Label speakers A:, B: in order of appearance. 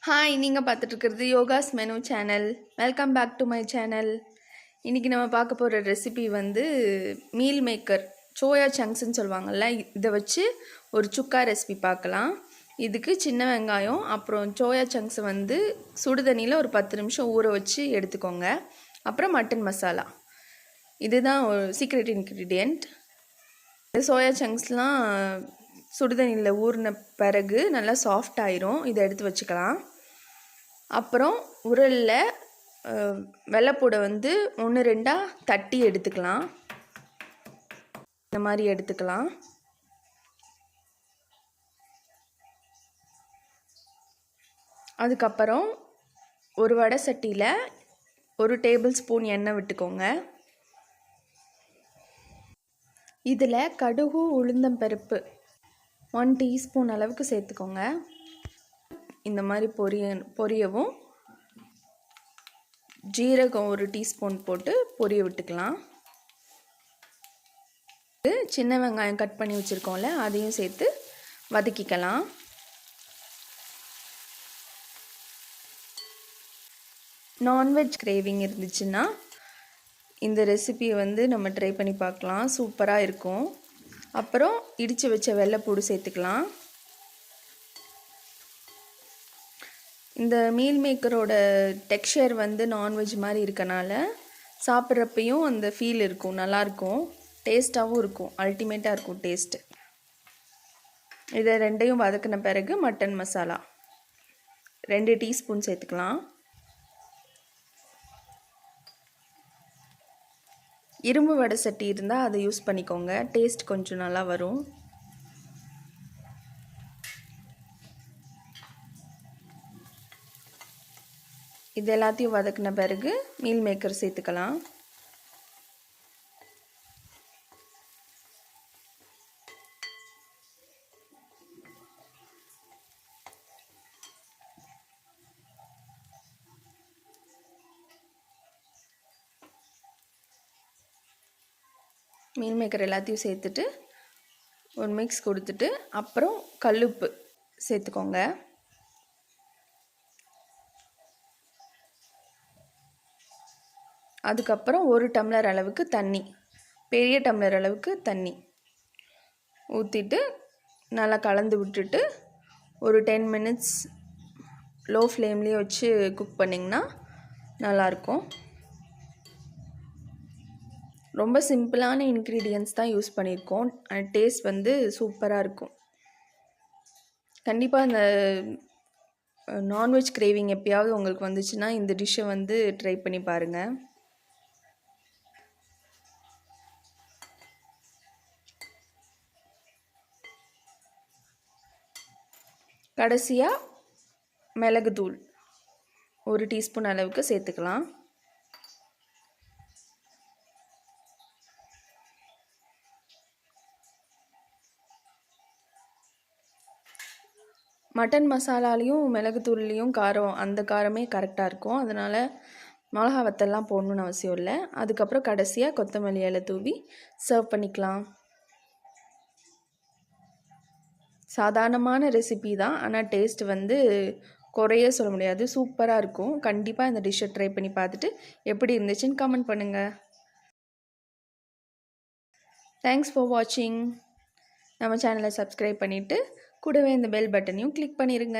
A: Hi, நீங்கள் பார்த்துட்ருக்கிறது Yoga's menu channel. Welcome back to my channel. இன்றைக்கி நம்ம பார்க்க போகிற ரெசிபி வந்து மீல் மேக்கர் சோயா சங்க்ஸ்ன்னு சொல்லுவாங்கள்ல, இதை வச்சு ஒரு சுக்கா ரெசிபி பார்க்கலாம். இதுக்கு சின்ன வெங்காயம் அப்புறம் சோயா சங்க்ஸை வந்து சுடுதண்ணியில் ஒரு 10 நிமிஷம் ஊற வச்சு எடுத்துக்கோங்க. அப்புறம் மட்டன் மசாலா, இதுதான் ஒரு சீக்ரெட் இன்க்ரீடியண்ட். இந்த சோயா சங்க்ஸ்லாம் சுடுதண்ணியில் ஊறின பிறகு நல்லா சாஃப்ட் ஆயிரும். இதை எடுத்து வச்சுக்கலாம். அப்புறம் உரலில் வெள்ளைப்பூடை வந்து 1-2 தட்டி எடுத்துக்கலாம். இந்த மாதிரி எடுத்துக்கலாம். அதுக்கப்புறம் ஒரு வடை சட்டியில் 1 டேபிள் ஸ்பூன் எண்ணெய் விட்டுக்கோங்க. இதில் கடுகு உளுந்தம்பருப்பு 1 டீஸ்பூன் அளவுக்கு சேர்த்துக்கோங்க. இந்த மாதிரி பொரியவும் ஜீரகம் 1 டீஸ்பூன் போட்டு பொரிய விட்டுக்கலாம். சின்ன வெங்காயம் கட் பண்ணி வச்சுருக்கோம்ல, அதையும் சேர்த்து வதக்கிக்கலாம். நான்வெஜ் கிரேவிங் இருந்துச்சுன்னா இந்த ரெசிபியை வந்து நம்ம ட்ரை பண்ணி பார்க்கலாம், சூப்பராக இருக்கும். அப்புறம் இடித்து வச்ச வெள்ளைப்பூடு சேர்த்துக்கலாம். இந்த மீல் மேக்கரோட டெக்ஸ்சர் வந்து நான்வெஜ் மாதிரி இருக்கனால சாப்பிட்றப்பையும் அந்த ஃபீல் இருக்கும், நல்லாயிருக்கும், டேஸ்ட்டாகவும் இருக்கும், அல்டிமேட்டாக இருக்கும் டேஸ்ட்டு. இதை ரெண்டையும் வதக்கின பிறகு மட்டன் மசாலா 2 டீஸ்பூன் சேர்த்துக்கலாம். இரும்பு வடை சட்டி இருந்தால் அதை யூஸ் பண்ணிக்கோங்க, டேஸ்ட் கொஞ்சம் நல்லா வரும். இது எல்லாத்தையும் வதக்கின பிறகு மீல் மேக்கர் சேர்த்துக்கலாம். மீல் மேக்கர் எல்லாத்தையும் சேர்த்துட்டு ஒரு மிக்ஸ் கொடுத்துட்டு அப்புறம் கல்லுப்பு சேர்த்துக்கோங்க. அதுக்கப்புறம் 1 டம்ளர் அளவுக்கு தண்ணி, பெரிய டம்ளர் அளவுக்கு தண்ணி ஊற்றிட்டு நல்லா கலந்து விட்டுட்டு ஒரு 10 மினிட்ஸ் லோ ஃப்ளேம்லேயே வச்சு குக் பண்ணிங்கன்னா நல்லாயிருக்கும். ரொம்ப சிம்பிளான இன்க்ரீடியன்ட்ஸ் தான் யூஸ் பண்ணியிருக்கோம். டேஸ்ட் வந்து சூப்பராக இருக்கும். கண்டிப்பாக இந்த நான்வெஜ் கிரேவிங் எப்பயாவது உங்களுக்கு வந்துச்சுன்னா இந்த டிஷ்ஷை வந்து ட்ரை பண்ணி பாருங்கள். கடைசியாக மிளகுத்தூள் 1 டீஸ்பூன் அளவுக்கு சேர்த்துக்கலாம். மட்டன் மசாலாலையும் மிளகுத்தூள்லேயும் காரம், அந்த காரமே கரெக்டாக இருக்கும். அதனால் மிளகா வத்தல்லாம் போடணுன்னு அவசியம் இல்லை. அதுக்கப்புறம் கடைசியாக கொத்தமல்லி இலை தூவி சர்வ் பண்ணிக்கலாம். சாதாரணமான ரெசிபி தான், ஆனால் டேஸ்ட் வந்து குறைய சொல்ல முடியாது, சூப்பராக இருக்கும். கண்டிப்பாக இந்த டிஷ்ஷை ட்ரை பண்ணி பார்த்துட்டு எப்படி இருந்துச்சுன்னு கமெண்ட் பண்ணுங்கள். தேங்க்ஸ் ஃபார் வாட்சிங். நம்ம சேனலை சப்ஸ்கிரைப் பண்ணிவிட்டு கூடவே இந்த பெல் பட்டனையும் கிளிக் பண்ணிடுங்க.